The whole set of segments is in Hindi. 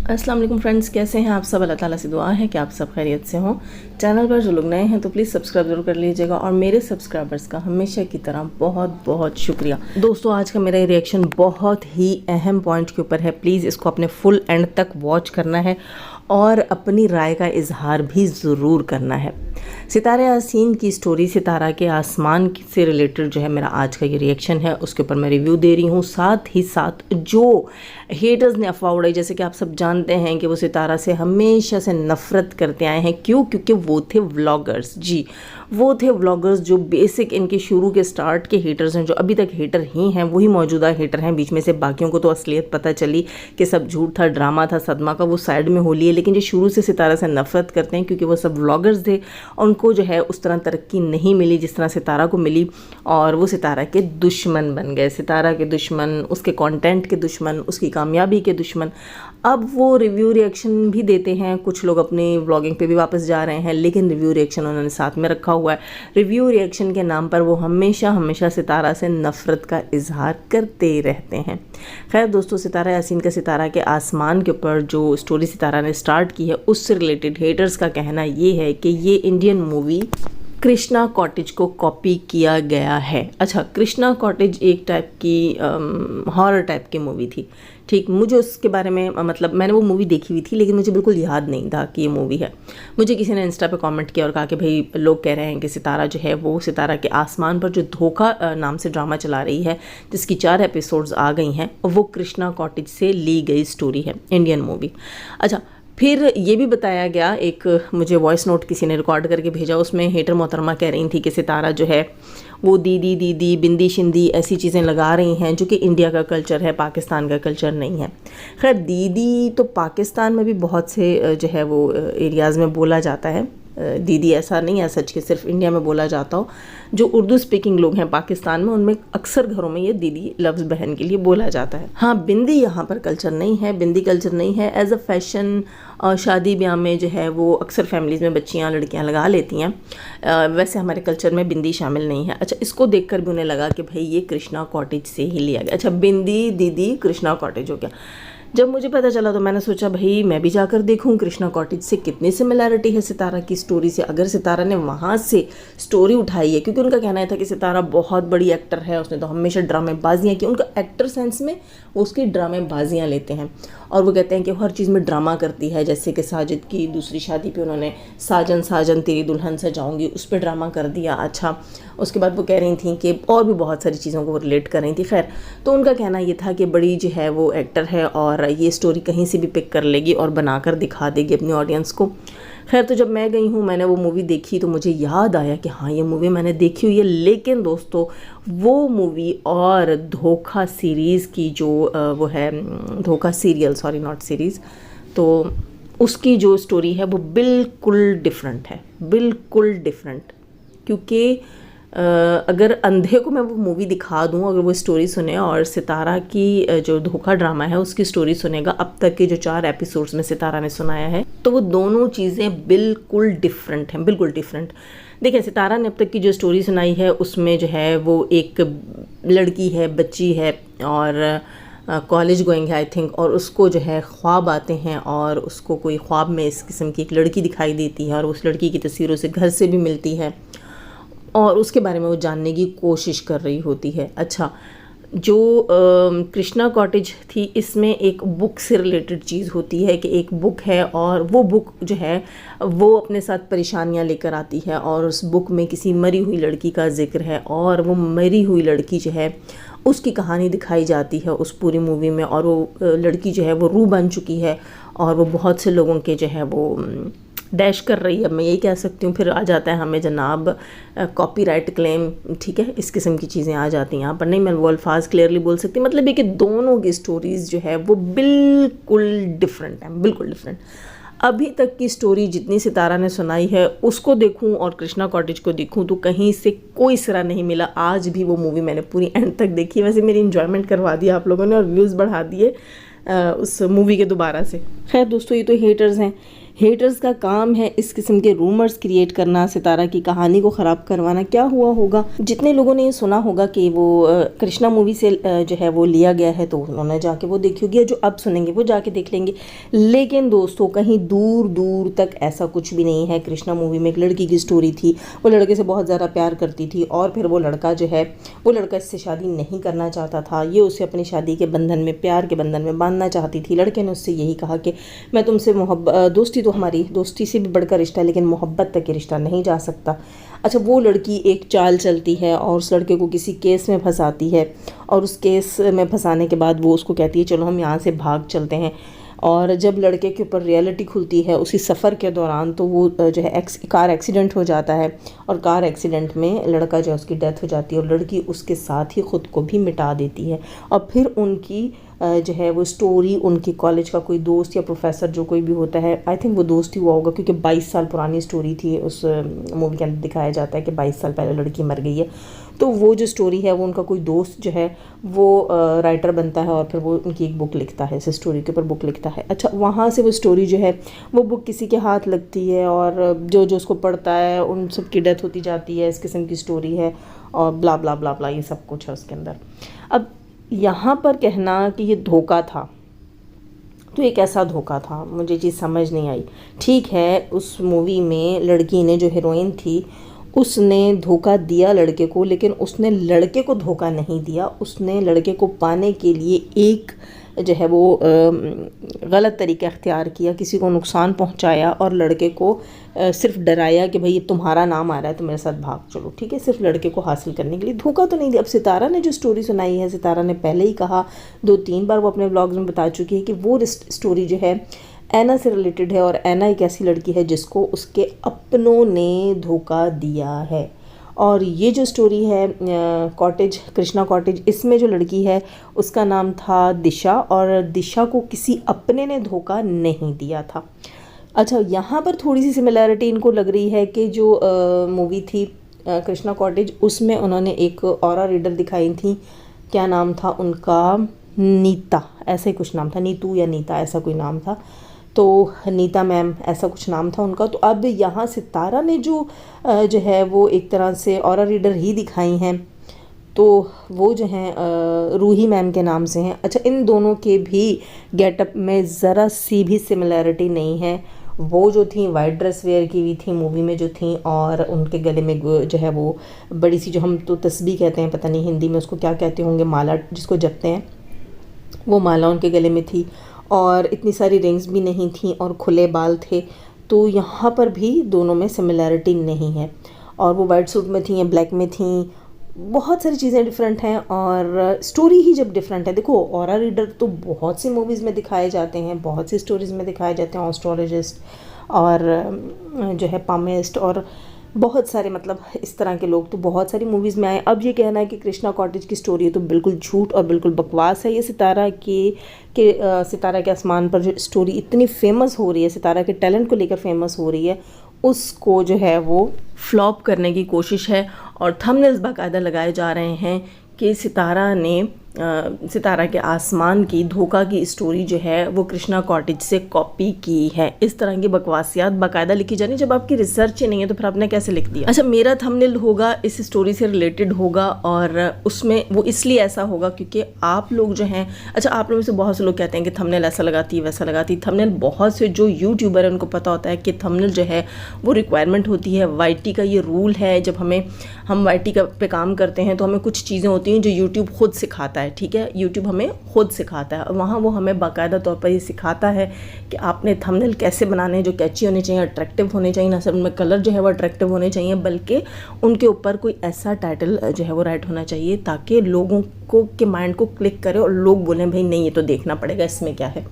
अस्सलाम वालेकुम फ्रेंड्स, कैसे हैं आप सब। अल्लाह ताला से दुआ है कि आप सब खैरियत से हों। चैनल पर जो लोग नए हैं तो प्लीज़ सब्सक्राइब जरूर कर लीजिएगा और मेरे सब्सक्राइबर्स का हमेशा की तरह बहुत बहुत शुक्रिया। दोस्तों, आज का मेरा रिएक्शन बहुत ही अहम पॉइंट के ऊपर है। प्लीज़ इसको अपने फुल एंड तक वॉच करना है और अपनी राय का इजहार भी ज़रूर करना है। सितारा यासीन की स्टोरी सितारा के आसमान से रिलेटेड जो है मेरा आज का ये रिएक्शन है, उसके ऊपर मैं रिव्यू दे रही हूँ। साथ ही साथ जो हेटर्स ने अफवाह उड़ाई, जैसे कि आप सब जानते हैं कि वो सितारा से हमेशा से नफ़रत करते आए हैं। क्यों? क्योंकि वो थे व्लॉगर्स। जी, वो थे व्लॉगर्स जो बेसिक इनके शुरू के स्टार्ट के हेटर्स हैं, जो अभी तक हेटर ही हैं, वही मौजूदा हेटर हैं। बीच में से बाकियों को तो असलियत पता चली कि सब झूठ था, ड्रामा था, सदमा का वो साइड में हो लिए। लेकिन जो शुरू से सितारा से नफ़रत करते हैं क्योंकि वो सब व्लॉगर्स थे, उनको जो है उस तरह तरक्की नहीं मिली जिस तरह सितारा को मिली, और वो सितारा के दुश्मन बन गए। सितारा के दुश्मन, उसके कंटेंट के दुश्मन, उसकी कामयाबी के दुश्मन। अब वो रिव्यू रिएक्शन भी देते हैं, कुछ लोग अपनी व्लॉगिंग पे भी वापस जा रहे हैं, लेकिन रिव्यू रिएक्शन उन्होंने साथ में रखा हुआ है। रिव्यू रिएक्शन के नाम पर वो हमेशा हमेशा सितारा से नफ़रत का इजहार करते रहते हैं। खैर दोस्तों, सितारा यासीन का सितारा के आसमान के ऊपर जो स्टोरी सितारा ने स्टार्ट की है, उससे रिलेटेड हेटर्स का कहना ये है कि ये इंडियन मूवी कृष्णा कॉटेज को कॉपी किया गया है। अच्छा, कृष्णा कॉटेज एक टाइप की हॉरर टाइप की मूवी थी। ठीक, मुझे उसके बारे में मतलब मैंने वो मूवी देखी हुई थी, लेकिन मुझे बिल्कुल याद नहीं था कि ये मूवी है। मुझे किसी ने इंस्टा पे कमेंट किया और कहा कि भाई लोग कह रहे हैं कि सितारा जो है वो सितारा के आसमान पर जो धोखा नाम से ड्रामा चला रही है, जिसकी 4 एपिसोड्स आ गई हैं, वो कृष्णा कॉटेज से ली गई स्टोरी है, इंडियन मूवी। अच्छा, फिर ये भी बताया गया, एक मुझे वॉइस नोट किसी ने रिकॉर्ड करके भेजा, उसमें हेटर मोहतरमा कह रही थी कि सितारा जो है वो दीदी दीदी, बिंदी शिंदी ऐसी चीज़ें लगा रही हैं जो कि इंडिया का कल्चर है, पाकिस्तान का कल्चर नहीं है। खैर, दीदी तो पाकिस्तान में भी बहुत से जो है वो एरियाज़ में बोला जाता है। दीदी ऐसा नहीं है सच कि सिर्फ इंडिया में बोला जाता हो। जो उर्दू स्पीकिंग लोग हैं पाकिस्तान में, उनमें अक्सर घरों में ये दीदी लफ्ज़ बहन के लिए बोला जाता है। हाँ, बिंदी यहाँ पर कल्चर नहीं है, बिंदी कल्चर नहीं है। एज अ फैशन शादी ब्याह में जो है वो अक्सर फैमिलीज़ में बच्चियाँ लड़कियाँ लगा लेती हैं। वैसे हमारे कल्चर में बिंदी शामिल नहीं है। अच्छा, इसको देखकर भी उन्हें लगा कि भाई ये कृष्णा कॉटेज से ही लिया गया। अच्छा, बिंदी दीदी कृष्णा कॉटेज हो गया। जब मुझे पता चला तो मैंने सोचा भाई मैं भी जाकर देखूं कृष्णा कॉटेज से कितनी सिमिलैरिटी है सितारा की स्टोरी से। अगर सितारा ने वहाँ से स्टोरी उठाई है, क्योंकि उनका कहना था कि सितारा बहुत बड़ी एक्टर है, उसने तो हमेशा ड्रामेबाजियाँ की। उनका एक्टर सेंस में वो उसकी ड्रामेबाजियाँ लेते हैं और वो कहते हैं कि हर चीज़ में ड्रामा करती है। जैसे कि साजिद की दूसरी शादी पे उन्होंने साजन साजन तेरी दुल्हन सजाऊंगी, उस पर ड्रामा कर दिया। अच्छा, उसके बाद वो कह रही थी कि और भी बहुत सारी चीज़ों को वो रिलेट कर रही थी। खैर, तो उनका कहना ये था कि बड़ी जो है वो एक्टर है और ये स्टोरी कहीं से भी पिक कर लेगी और बनाकर दिखा देगी अपनी ऑडियंस को। खैर, तो जब मैं गई हूँ, मैंने वो मूवी देखी तो मुझे याद आया कि हाँ, ये मूवी मैंने देखी हुई है। लेकिन दोस्तों, वो मूवी और धोखा सीरीज़ की जो वो है, धोखा सीरियल, सॉरी नॉट सीरीज़, तो उसकी जो स्टोरी है वो बिल्कुल डिफरेंट है, बिल्कुल डिफरेंट। क्योंकि अगर अंधे को मैं वो मूवी दिखा दूँ, अगर वो स्टोरी सुने और सितारा की जो धोखा ड्रामा है उसकी स्टोरी सुनेगा, अब तक के जो 4 एपिसोड्स में सितारा ने सुनाया है, तो वो दोनों चीज़ें बिल्कुल डिफरेंट हैं, बिल्कुल डिफरेंट। देखिए, सितारा ने अब तक की जो स्टोरी सुनाई है उसमें जो है वो एक लड़की है, बच्ची है और कॉलेज गोइंग है आई थिंक, और उसको जो है ख्वाब आते हैं और उसको कोई ख्वाब में इस किस्म की एक लड़की दिखाई देती है और उस लड़की की तस्वीरों से घर से भी मिलती है और उसके बारे में वो जानने की कोशिश कर रही होती है। अच्छा, जो कृष्णा कॉटेज थी, इसमें एक बुक से रिलेटेड चीज़ होती है कि एक बुक है और वो बुक जो है वो अपने साथ परेशानियां लेकर आती है और उस बुक में किसी मरी हुई लड़की का जिक्र है और वो मरी हुई लड़की जो है उसकी कहानी दिखाई जाती है उस पूरी मूवी में। और वो लड़की जो है वो रूह बन चुकी है और वो बहुत से लोगों के जो है वो डैश कर रही है, अब मैं यही कह सकती हूँ। फिर आ जाता है हमें जनाब कॉपीराइट क्लेम, ठीक है, इस किस्म की चीज़ें आ जाती हैं यहाँ पर। नहीं, मैं वो अल्फाज क्लियरली बोल सकती, मतलब ये कि दोनों की स्टोरीज़ जो है वो बिल्कुल डिफरेंट हैं, बिल्कुल डिफरेंट। अभी तक की स्टोरी जितनी सितारा ने सुनाई है उसको देखूं और कृष्णा कॉटेज को देखूं तो कहीं से कोई सिरा नहीं मिला। आज भी वो मूवी मैंने पूरी एंड तक देखी। वैसे मेरी इन्जॉयमेंट करवा दिया आप लोगों ने और व्यूज़ बढ़ा दिए उस मूवी के दोबारा से। खैर दोस्तों, ये तो हेटर्स हैं, हेटर्स का काम है इस किस्म के रूमर्स क्रिएट करना, सितारा की कहानी को ख़राब करवाना। क्या हुआ होगा, जितने लोगों ने ये सुना होगा कि वो कृष्णा मूवी से जो है वो लिया गया है, तो उन्होंने जाके वो देखी होगी, जो अब सुनेंगे वो जाके देख लेंगे। लेकिन दोस्तों कहीं दूर दूर तक ऐसा कुछ भी नहीं है। कृष्णा मूवी में एक लड़की की स्टोरी थी, वो लड़के से बहुत ज़्यादा प्यार करती थी और फिर वो लड़का जो है वो लड़का इससे शादी नहीं करना चाहता था। ये उसे अपनी शादी के बंधन में, प्यार के बंधन में बांधना चाहती थी। लड़के ने उससे यही कहा कि मैं तुमसे दोस्ती तो हमारी दोस्ती से भी बढ़कर रिश्ता है, लेकिन मोहब्बत तक ये रिश्ता नहीं जा सकता। अच्छा, वो लड़की एक चाल चलती है और उस लड़के को किसी केस में फंसाती है और उस केस में फंसाने के बाद वो उसको कहती है चलो हम यहाँ से भाग चलते हैं। और जब लड़के के ऊपर रियलिटी खुलती है उसी सफ़र के दौरान, तो वो जो है कार एक्सीडेंट हो जाता है और कार एक्सीडेंट में लड़का जो है उसकी डेथ हो जाती है और लड़की उसके साथ ही ख़ुद को भी मिटा देती है। और फिर उनकी जो है वो स्टोरी, उनकी कॉलेज का कोई दोस्त या प्रोफेसर जो कोई भी होता है, आई थिंक वो दोस्त ही हुआ होगा क्योंकि 22 साल पुरानी स्टोरी थी। उस मूवी के अंदर दिखाया जाता है कि 22 साल पहले लड़की मर गई है। तो वो जो स्टोरी है वो उनका कोई दोस्त जो है वो राइटर बनता है और फिर वो उनकी एक बुक लिखता है, इस स्टोरी के ऊपर बुक लिखता है। अच्छा, वहाँ से वो स्टोरी जो है वो बुक किसी के हाथ लगती है और जो जो उसको पढ़ता है उन सब की डेथ होती जाती है। इस किस्म की स्टोरी है और ब्ला ब्ला ब्ला ब्ला, ये सब कुछ है उसके अंदर। अब यहाँ पर कहना कि ये धोखा था, तो एक ऐसा धोखा था, मुझे चीज़ समझ नहीं आई। ठीक है, उस मूवी में लड़की ने, जो हीरोइन थी, उसने धोखा दिया लड़के को, लेकिन उसने लड़के को धोखा नहीं दिया। उसने लड़के को पाने के लिए एक जो है वो गलत तरीका अख्तियार किया, किसी को नुकसान पहुंचाया और लड़के को सिर्फ डराया कि भाई ये तुम्हारा नाम आ रहा है तो मेरे साथ भाग चलो, ठीक है, सिर्फ लड़के को हासिल करने के लिए। धोखा तो नहीं दिया। अब सितारा ने जो स्टोरी सुनाई है, सितारा ने पहले ही कहा, 2-3 बार वो अपने व्लॉग्स में बता चुकी है कि वो स्टोरी जो है ऐना से रिलेटेड है और ऐना एक ऐसी लड़की है जिसको उसके अपनों ने धोखा दिया है। और ये जो स्टोरी है कॉटेज, कृष्णा कॉटेज, इसमें जो लड़की है उसका नाम था दिशा और दिशा को किसी अपने ने धोखा नहीं दिया था। अच्छा, यहाँ पर थोड़ी सी सिमिलैरिटी इनको लग रही है कि जो मूवी थी कृष्णा कॉटेज, उसमें उन्होंने एक ऑरा रीडर दिखाई थी, क्या नाम था उनका, नीता, ऐसा ही कुछ नाम था, नीतू या नीता ऐसा कोई नाम था, तो नीता मैम ऐसा कुछ नाम था उनका। तो अब यहाँ सितारा ने जो है वो एक तरह से ऑरा रीडर ही दिखाई हैं, तो वो जो हैं रूही मैम के नाम से हैं। अच्छा, इन दोनों के भी गेटअप में ज़रा सी भी सिमिलैरिटी नहीं है। वो जो थी वाइट ड्रेस वेयर की हुई थी मूवी में जो थी, और उनके गले में जो है वो बड़ी सी, जो हम तो तस्बीह कहते हैं, पता नहीं हिंदी में उसको क्या कहते होंगे, माला जिसको जपते हैं, वो माला उनके गले में थी और इतनी सारी रिंग्स भी नहीं थी और खुले बाल थे। तो यहाँ पर भी दोनों में सिमिलैरिटी नहीं है। और वो वाइट सूट में थी या ब्लैक में थी, बहुत सारी चीज़ें डिफरेंट हैं और स्टोरी ही जब डिफरेंट है। देखो, ऑरा रीडर तो बहुत सी मूवीज़ में दिखाए जाते हैं, बहुत सी स्टोरीज़ में दिखाए जाते हैं, एस्ट्रोलॉजिस्ट और जो है पामिस्ट और बहुत सारे, मतलब इस तरह के लोग तो बहुत सारी मूवीज़ में आए। अब ये कहना है कि कृष्णा कॉटेज की स्टोरी है तो बिल्कुल झूठ और बिल्कुल बकवास है। ये सितारा के आसमान पर जो स्टोरी इतनी फेमस हो रही है, सितारा के टैलेंट को लेकर फेमस हो रही है, उसको जो है वो फ्लॉप करने की कोशिश है। और थंबनेल्स बाकायदा लगाए जा रहे हैं कि सितारा के आसमान की धोखा की स्टोरी जो है वो कृष्णा कॉटेज से कॉपी की है। इस तरह की बकवासियात बाकायदा लिखी जानी। जब आपकी रिसर्च ही नहीं है तो फिर आपने कैसे लिख दिया। अच्छा, मेरा थंबनेल होगा इस स्टोरी से रिलेटेड होगा और उसमें वो इसलिए ऐसा होगा क्योंकि आप लोग जो हैं, अच्छा आप लोगों में से बहुत से लोग कहते हैं कि थंबनेल ऐसा लगाती है वैसा लगाती है। थंबनेल बहुत से जो यूट्यूबर हैं उनको पता होता है कि थंबनेल जो है वो रिक्वायरमेंट होती है। वाईटी का ये रूल है, जब हम वाईटी पे काम करते हैं तो हमें कुछ चीज़ें होती हैं जो यूट्यूब खुद सिखाता है, ठीक है, यूट्यूब हमें खुद सिखाता है और वहाँ वो हमें बाकायदा तौर पर ये सिखाता है कि आपने थंबनेल कैसे बनाने हैं, जो कैची होने चाहिए, अट्रैक्टिव होने चाहिए, ना सिर्फ उनमें कलर जो है वो अट्रैक्टिव होने चाहिए बल्कि उनके ऊपर कोई ऐसा टाइटल जो है वो राइट होना चाहिए ताकि लोगों को के माइंड को क्लिक करे और लोग बोलें भाई नहीं ये तो देखना पड़ेगा, इसमें क्या है।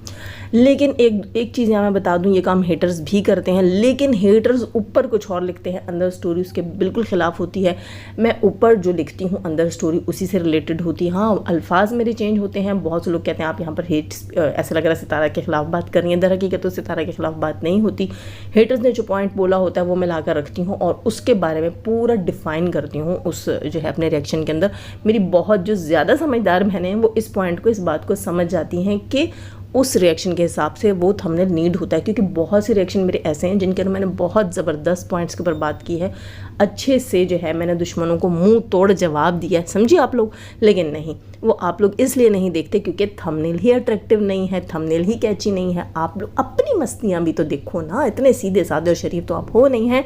लेकिन एक चीज़ यहाँ मैं बता दूँ, ये काम हेटर्स भी करते हैं, लेकिन हेटर्स ऊपर कुछ और लिखते हैं, अंदर स्टोरी उसके बिल्कुल ख़िलाफ़ होती है। मैं ऊपर जो लिखती हूँ अंदर स्टोरी उसी से रिलेटेड होती है। हाँ, अल्फाज मेरे चेंज होते हैं। बहुत से लोग कहते हैं आप यहाँ पर ऐसा लग रहा है सितारा के ख़िलाफ़ बात कर रही हैं, दरहकीकत तो सितारा के ख़िलाफ़ बात नहीं होती। हेटर्स ने जो पॉइंट बोला होता है वो मैं लाकर रखती हूँ और उसके बारे में पूरा डिफ़ाइन करती हूँ उस जो है अपने रिएक्शन के अंदर। मेरी बहुत जो ज़्यादा समझदार बहनें हैं वो इस पॉइंट को, इस बात को समझ जाती हैं कि उस रिएक्शन के हिसाब से वो थंबनेल नीड होता है, क्योंकि बहुत से रिएक्शन मेरे ऐसे हैं जिनके मैंने बहुत ज़बरदस्त पॉइंट्स के ऊपर बात की है, अच्छे से जो है मैंने दुश्मनों को मुंह तोड़ जवाब दिया है, समझिए आप लोग। लेकिन नहीं, वो आप लोग इसलिए नहीं देखते क्योंकि थंबनेल ही अट्रैक्टिव नहीं है, थंबनेल ही कैची नहीं है। आप लोग अपनी मस्तियाँ भी तो देखो ना, इतने सीधे साधे और शरीफ तो आप हो नहीं हैं।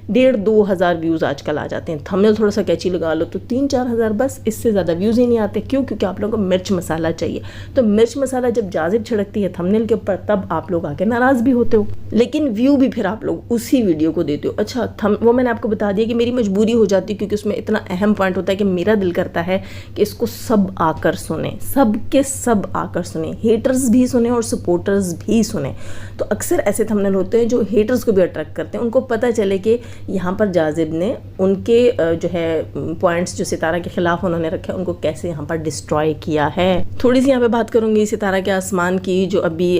1,500-2 हज़ार व्यूज़ आजकल आ जाते हैं, थंबनेल थोड़ा सा कैची लगा लो तो 3-4 हज़ार, बस इससे ज़्यादा व्यूज़ ही नहीं आते। क्यों? क्योंकि आप लोगों को मिर्च मसाला चाहिए। तो मिर्च मसाला जब जाजिब छिड़कती है थंबनेल के ऊपर, तब आप लोग आके नाराज़ भी होते हो, लेकिन व्यू भी फिर आप लोग उसी वीडियो को देते हो। अच्छा, वो मैंने आपको बता दिया कि मेरी मजबूरी हो जाती है, क्योंकि उसमें इतना अहम पॉइंट होता है कि मेरा दिल करता है कि इसको सब आकर सुने, सब के सब आकर सुने, हेटर्स भी सुने और सपोर्टर्स भी सुने। तो अक्सर ऐसे थंबनेल होते हैं जो हेटर्स को भी अट्रैक्ट करते हैं, उनको पता चले कि यहाँ पर जाजिब ने उनके जो है पॉइंट्स जो सितारा के खिलाफ उन्होंने रखे, उनको कैसे यहाँ पर डिस्ट्रॉय किया है। थोड़ी सी यहाँ पे बात करूँगी सितारा के आसमान की, जो अभी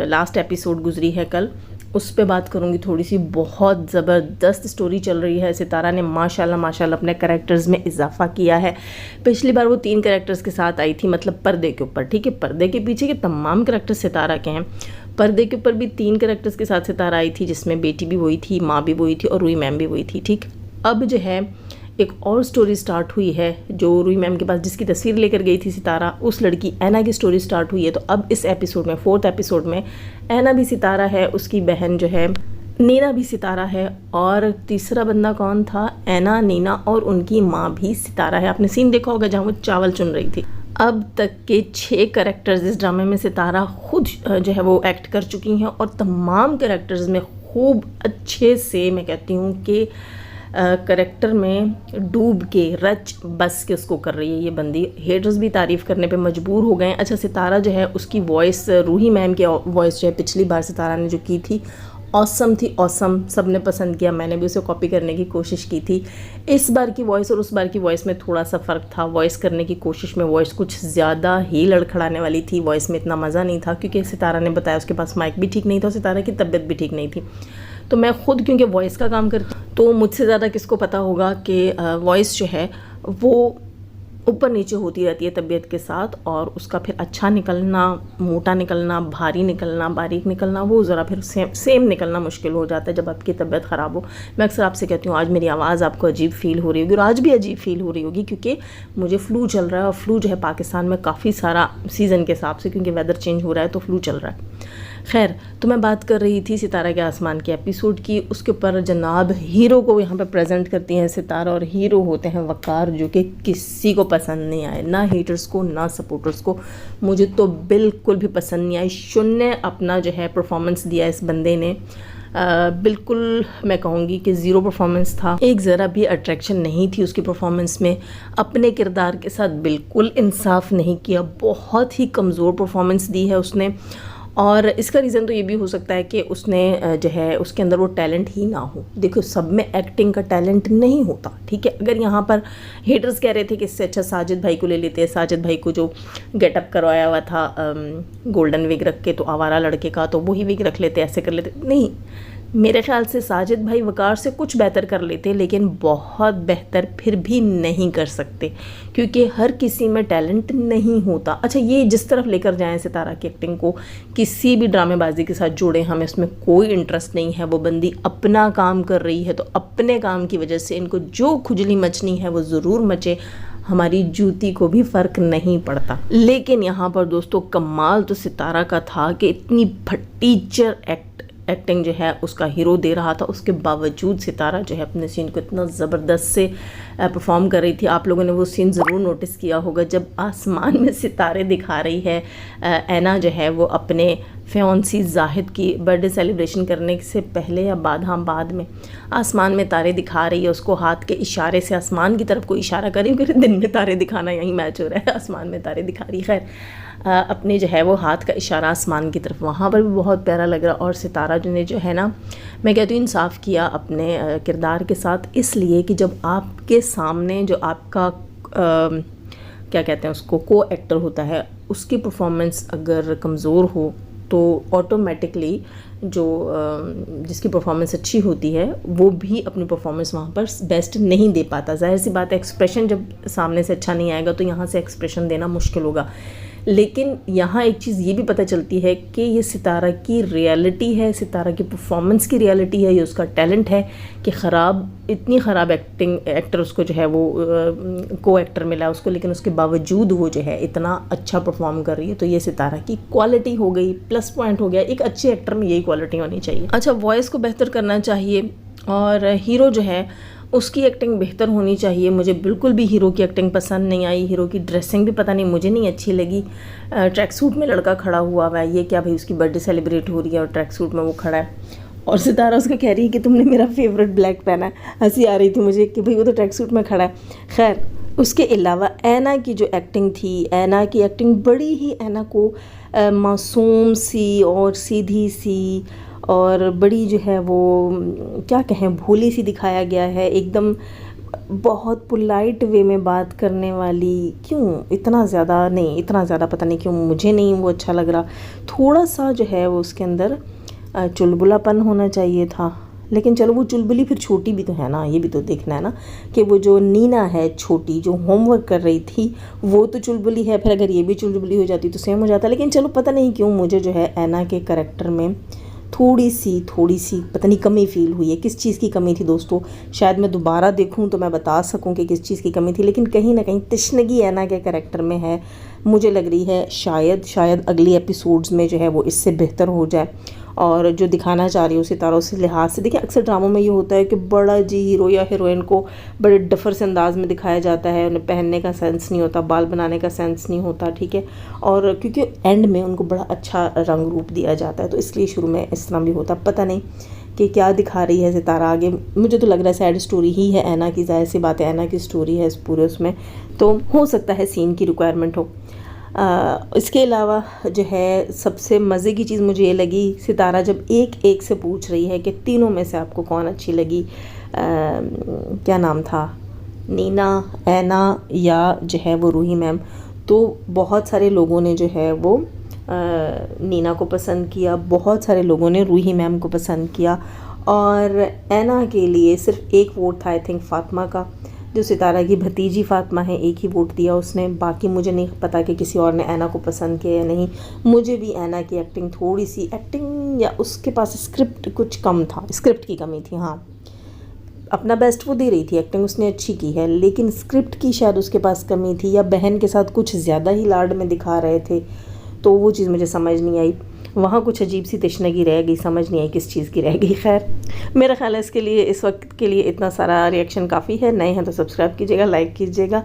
लास्ट एपिसोड गुजरी है कल, उस पे बात करूँगी थोड़ी सी। बहुत ज़बरदस्त स्टोरी चल रही है। सितारा ने माशाल्लाह अपने कैरेक्टर्स में इजाफा किया है। पिछली बार वो 3 कैरेक्टर्स के साथ आई थी, मतलब पर्दे के ऊपर, ठीक है, पर्दे के पीछे के तमाम कैरेक्टर्स सितारा के हैं, पर्दे के ऊपर भी 3 कैरेक्टर्स के साथ सितारा आई थी, जिसमें बेटी भी वही थी, माँ भी वही थी और रूही मैम भी वही थी, ठीक। अब जो है एक और स्टोरी स्टार्ट हुई है, जो रूही मैम के पास जिसकी तस्वीर लेकर गई थी सितारा, उस लड़की ऐना की स्टोरी स्टार्ट हुई है। तो अब इस एपिसोड में, 4th एपिसोड में, ऐना भी सितारा है, उसकी बहन जो है नीना भी सितारा है, और तीसरा बंदा कौन था, ऐना, नीना और उनकी माँ भी सितारा है। आपने सीन देखा होगा जहाँ वो चावल चुन रही थी। अब तक के 6 कैरेक्टर्स इस ड्रामे में सितारा खुद जो है वो एक्ट कर चुकी हैं, और तमाम कैरेक्टर्स में खूब अच्छे से, मैं कहती हूँ कि करेक्टर में डूब के, रच बस के उसको कर रही है ये बंदी। हेटर्स भी तारीफ़ करने पे मजबूर हो गए हैं। अच्छा, सितारा जो है उसकी वॉइस, रूही मैम की वॉइस जो है पिछली बार सितारा ने जो की थी, ऑसम थी, ऑसम, सब ने पसंद किया, मैंने भी उसे कॉपी करने की कोशिश की थी। इस बार की वॉइस और उस बार की वॉइस में थोड़ा सा फ़र्क था। वॉइस करने की कोशिश में वॉइस कुछ ज़्यादा ही लड़खड़ाने वाली थी, वॉइस में इतना मज़ा नहीं था, क्योंकि सितारा ने बताया उसके पास माइक भी ठीक नहीं था, सितारा की तबीयत भी ठीक नहीं थी। तो मैं खुद क्योंकि वॉइस का काम करती हूँ, तो मुझसे ज़्यादा किसको पता होगा कि वॉइस जो है वो ऊपर नीचे होती रहती है तबीयत के साथ, और उसका फिर अच्छा निकलना, मोटा निकलना, भारी निकलना, बारीक निकलना, वो ज़रा फिर सेम निकलना मुश्किल हो जाता है जब आपकी तबीयत ख़राब हो। मैं अक्सर आपसे कहती हूँ आज मेरी आवाज़ आपको अजीब फ़ील हो रही होगी, और आज भी अजीब फ़ील हो रही होगी, क्योंकि मुझे फ़्लू चल रहा है, और फ्लू जो है पाकिस्तान में काफ़ी सारा सीज़न के हिसाब से, क्योंकि वेदर चेंज हो रहा है तो फ्लू चल रहा है। खैर, तो मैं बात कर रही थी सितारा के आसमान के एपिसोड की। उसके ऊपर जनाब हीरो को यहाँ पे प्रेजेंट करती हैं सितारा, और हीरो होते हैं वकार, जो कि किसी को पसंद नहीं आए, ना हेटर्स को ना सपोर्टर्स को। मुझे तो बिल्कुल भी पसंद नहीं आई। शून्य अपना जो है परफॉर्मेंस दिया इस बंदे ने, बिल्कुल मैं कहूँगी कि ज़ीरो परफॉर्मेंस था। एक ज़रा भी अट्रैक्शन नहीं थी उसकी परफॉर्मेंस में, अपने किरदार के साथ बिल्कुल इंसाफ नहीं किया, बहुत ही कमज़ोर परफॉर्मेंस दी है उसने। और इसका रीज़न तो ये भी हो सकता है कि उसने जो है उसके अंदर वो टैलेंट ही ना हो। देखो, सब में एक्टिंग का टैलेंट नहीं होता, ठीक है। अगर यहाँ पर हेटर्स कह रहे थे कि इससे अच्छा साजिद भाई को ले लेते हैं, साजिद भाई को जो गेटअप करवाया हुआ था गोल्डन विग रख के, तो आवारा लड़के का, तो वही विग रख लेते, ऐसे कर लेते। नहीं, मेरे ख्याल से साजिद भाई वकार से कुछ बेहतर कर लेते, लेकिन बहुत बेहतर फिर भी नहीं कर सकते, क्योंकि हर किसी में टैलेंट नहीं होता। अच्छा, ये जिस तरफ लेकर जाएं सितारा की एक्टिंग को, किसी भी ड्रामेबाजी के साथ जोड़ें, हमें उसमें कोई इंटरेस्ट नहीं है। वो बंदी अपना काम कर रही है, तो अपने काम की वजह से इनको जो खुजली मचनी है वो ज़रूर मचे, हमारी जूती को भी फ़र्क नहीं पड़ता। लेकिन यहाँ पर दोस्तों कमाल तो सितारा का था कि इतनी भट्टीचर एक्टिंग जो है उसका हीरो दे रहा था, उसके बावजूद सितारा जो है अपने सीन को इतना ज़बरदस्त से परफॉर्म कर रही थी। आप लोगों ने वो सीन ज़रूर नोटिस किया होगा जब आसमान में सितारे दिखा रही है ऐना जो है वो अपने फियांसी जाहिद की बर्थडे सेलिब्रेशन करने से पहले या बाद, हाँ बाद में, आसमान में तारे दिखा रही है उसको, हाथ के इशारे से आसमान की तरफ कोई इशारा कर रही है, क्योंकि दिन में तारे दिखाना यही मैच हो रहा है, आसमान में तारे दिखा रही। खैर, अपने जो है वो हाथ का इशारा आसमान की तरफ, वहाँ पर भी बहुत प्यारा लग रहा। और सितारा ने जो है ना, मैं कहती हूँ इंसाफ किया अपने किरदार के साथ, इसलिए कि जब आपके सामने जो आपका क्या कहते हैं उसको, को एक्टर होता है, उसकी परफॉर्मेंस अगर कमज़ोर हो तो ऑटोमेटिकली जो जिसकी परफॉर्मेंस अच्छी होती है वो भी अपनी परफॉर्मेंस वहाँ पर बेस्ट नहीं दे पाता। जाहिर सी बात है, एक्सप्रेशन जब सामने से अच्छा नहीं आएगा तो यहाँ से एक्सप्रेशन देना मुश्किल होगा। लेकिन यहाँ एक चीज़ ये भी पता चलती है कि ये सितारा की रियलिटी है, सितारा की परफॉर्मेंस की रियलिटी है, ये उसका टैलेंट है कि इतनी ख़राब एक्टर उसको जो है वो को एक्टर मिला उसको, लेकिन उसके बावजूद वो जो है इतना अच्छा परफॉर्म कर रही है। तो ये सितारा की क्वालिटी हो गई, प्लस पॉइंट हो गया। एक अच्छे एक्टर में यही क्वालिटी होनी चाहिए। अच्छा, वॉइस को बेहतर करना चाहिए और हीरो जो है उसकी एक्टिंग बेहतर होनी चाहिए। मुझे बिल्कुल भी हीरो की एक्टिंग पसंद नहीं आई। हीरो की ड्रेसिंग भी पता नहीं मुझे नहीं अच्छी लगी। ट्रैक सूट में लड़का खड़ा हुआ है, ये क्या भाई, उसकी बर्थडे सेलिब्रेट हो रही है और ट्रैक सूट में वो खड़ा है और सितारा उसको कह रही है कि तुमने मेरा फेवरेट ब्लैक पहना है। हंसी आ रही थी मुझे कि भाई वो तो ट्रैक सूट में खड़ा है। खैर, उसके अलावा ऐना की जो एक्टिंग थी, ऐना की एक्टिंग बड़ी ही, ऐना को मासूम सी और सीधी सी और बड़ी जो है वो क्या कहें, भोली सी दिखाया गया है। एकदम बहुत पोलाइट वे में बात करने वाली। क्यों इतना ज़्यादा पता नहीं क्यों मुझे नहीं वो अच्छा लग रहा। थोड़ा सा जो है वो उसके अंदर चुलबुलापन होना चाहिए था। लेकिन चलो, वो चुलबुली फिर छोटी भी तो है ना, ये भी तो देखना है ना कि वो जो नीना है छोटी, जो होमवर्क कर रही थी, वो तो चुलबुली है। फिर अगर ये भी चुलबुली हो जाती तो सेम हो जाता। लेकिन चलो, पता नहीं क्यों मुझे जो है ऐना के करैक्टर में थोड़ी सी पता नहीं कमी फील हुई है। किस चीज़ की कमी थी दोस्तों, शायद मैं दोबारा देखूं तो मैं बता सकूं कि किस चीज़ की कमी थी। लेकिन कहीं ना कहीं तशनगी ऐना के करैक्टर में है, मुझे लग रही है। शायद अगली एपिसोड्स में जो है वो इससे बेहतर हो जाए और जो दिखाना चाह रही हूँ सितारा उस लिहाज से। देखिए, अक्सर ड्रामों में ये होता है कि बड़ा जी हीरो या हीरोइन को बड़े डफर से अंदाज में दिखाया जाता है, उन्हें पहनने का सेंस नहीं होता, बाल बनाने का सेंस नहीं होता, ठीक है, और क्योंकि एंड में उनको बड़ा अच्छा रंग रूप दिया जाता है, तो इसलिए शुरू में इस तरह भी होता। पता नहीं कि क्या दिखा रही है सितारा आगे। मुझे तो लग रहा है सैड स्टोरी ही है ऐना की, जाहिर सी बात है ऐना की स्टोरी है इस पूरे उसमें, तो हो सकता है सीन की रिक्वायरमेंट हो। इसके अलावा जो है सबसे मज़े की चीज़ मुझे ये लगी, सितारा जब एक से पूछ रही है कि तीनों में से आपको कौन अच्छी लगी, क्या नाम था, नीना, ऐना या जो है वो रूही मैम, तो बहुत सारे लोगों ने जो है वो नीना को पसंद किया, बहुत सारे लोगों ने रूही मैम को पसंद किया और ऐना के लिए सिर्फ एक वोट था, आई थिंक फातिमा का, जो सितारा की भतीजी फातिमा है, एक ही वोट दिया उसने। बाकी मुझे नहीं पता कि किसी और ने ऐना को पसंद किया या नहीं। मुझे भी ऐना की एक्टिंग थोड़ी सी या उसके पास स्क्रिप्ट कुछ कम था, स्क्रिप्ट की कमी थी। हाँ, अपना बेस्ट वो दे रही थी, एक्टिंग उसने अच्छी की है, लेकिन स्क्रिप्ट की शायद उसके पास कमी थी, या बहन के साथ कुछ ज़्यादा ही लाड में दिखा रहे थे, तो वो चीज़ मुझे समझ नहीं आई। वहाँ कुछ अजीब सी तशनगी रह गई, समझ नहीं आई किस चीज़ की रह गई। खैर, मेरा ख्याल है इसके लिए इस वक्त के लिए इतना सारा रिएक्शन काफ़ी है। नए हैं तो सब्सक्राइब कीजिएगा, लाइक कीजिएगा,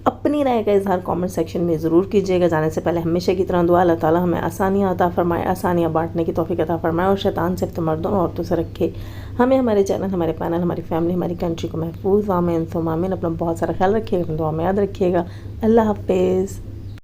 अपनी राय का इजहार कमेंट सेक्शन में ज़रूर कीजिएगा। जाने से पहले हमेशा की तरह दुआ, अल्लाह ताला हमें आसानियाँ अता फरमाए, आसानियाँ बांटने की तौफीक अता फरमाए और शैतान से मर्दों और औरतों से रखे। हमें, हमारे चैनल, हमारे पैनल, हमारी फैमिली, हमारी कंट्री को महफूज आमीन सुम्मा आमीन। अपना बहुत सारा ख्याल रखिएगा, अपनी दुआ में याद रखिएगा। अल्लाह हाफिज़।